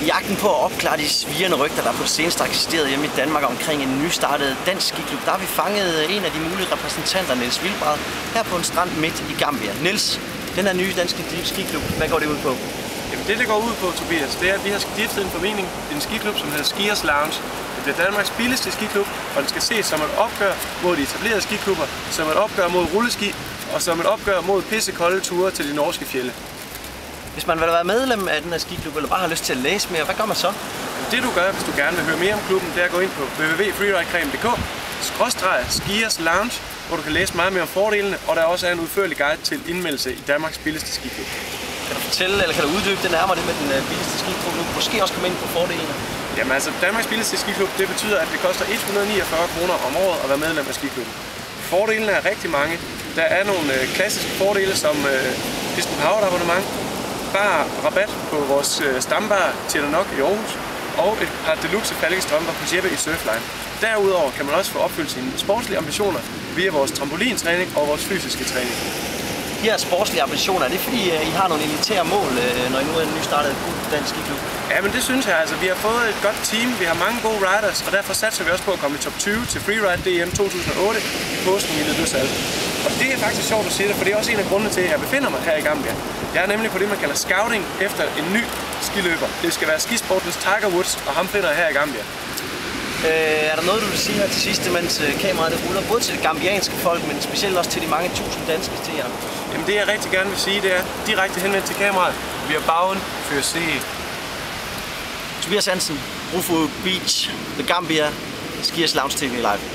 I jagten på at opklare de svirrende rygter, der på det seneste har eksisteret hjemme i Danmark omkring en nystartet dansk skiklub, der har vi fanget en af de mulige repræsentanter, Niels Vildbred, her på en strand midt i Gambia. Niels, den her nye danske skiklub, hvad går det ud på? Jamen det går ud på, Tobias, det er, at vi har stiftet en forening, en skiklub, som hedder Skiers Lounge. Det er Danmarks billigste skiklub, og den skal ses som et opgør mod de etablerede skiklubber, som et opgør mod rulleski, og som et opgør mod pissekolde ture til de norske fjelde. Hvis man vil være medlem af den her skiklub, eller bare har lyst til at læse mere, hvad gør man så? Det du gør, hvis du gerne vil høre mere om klubben, det er at gå ind på www.freeridecreme.dk/Skiers Lounge, hvor du kan læse meget mere om fordelene, og der også er en udførlig guide til indmeldelse i Danmarks billigste skiklub. Kan du fortælle, eller kan du uddybe det nærmere det med den billigste skiklub? Du måske også komme ind på fordelene. Jamen altså, Danmarks billigste skiklub, det betyder, at det koster 149 kroner om året at være medlem af skiklubben. Fordelene er rigtig mange. Der er nogle klassiske fordele som Piston Power abonnement, bare rabat på vores stambar Tjener Nok i Aarhus, og et par deluxe falkestrømper på Jeppe i Surfline. Derudover kan man også få opfyldt sine sportslige ambitioner via vores trampolintræning og vores fysiske træning. De her sportslige ambitioner, er det fordi, I har nogle elitære mål, når I nu er en nystartet dansk skiklub? Ja, men det synes jeg. Altså, vi har fået et godt team, vi har mange gode riders, og derfor satser vi også på at komme i top 20 til Freeride DM 2008 i påsken i Lødøsal. Og det er faktisk sjovt at sige det, for det er også en af grundene til, at jeg befinder mig her i Gambia. Jeg er nemlig på det, man kalder scouting efter en ny skiløber. Det skal være skisportens Tiger Woods, og ham finder jeg her i Gambia. Er der noget, du vil sige her til sidst, mens kameraet ruller, både til det gambianske folk, men specielt også til de mange tusind danske seere? Jamen det jeg rigtig gerne vil sige, det er direkte henvendt til kameraet. Vi er bagen for at se. Tobias Hansen, Rufo Beach, The Gambia, Skiers Lounge TV Live.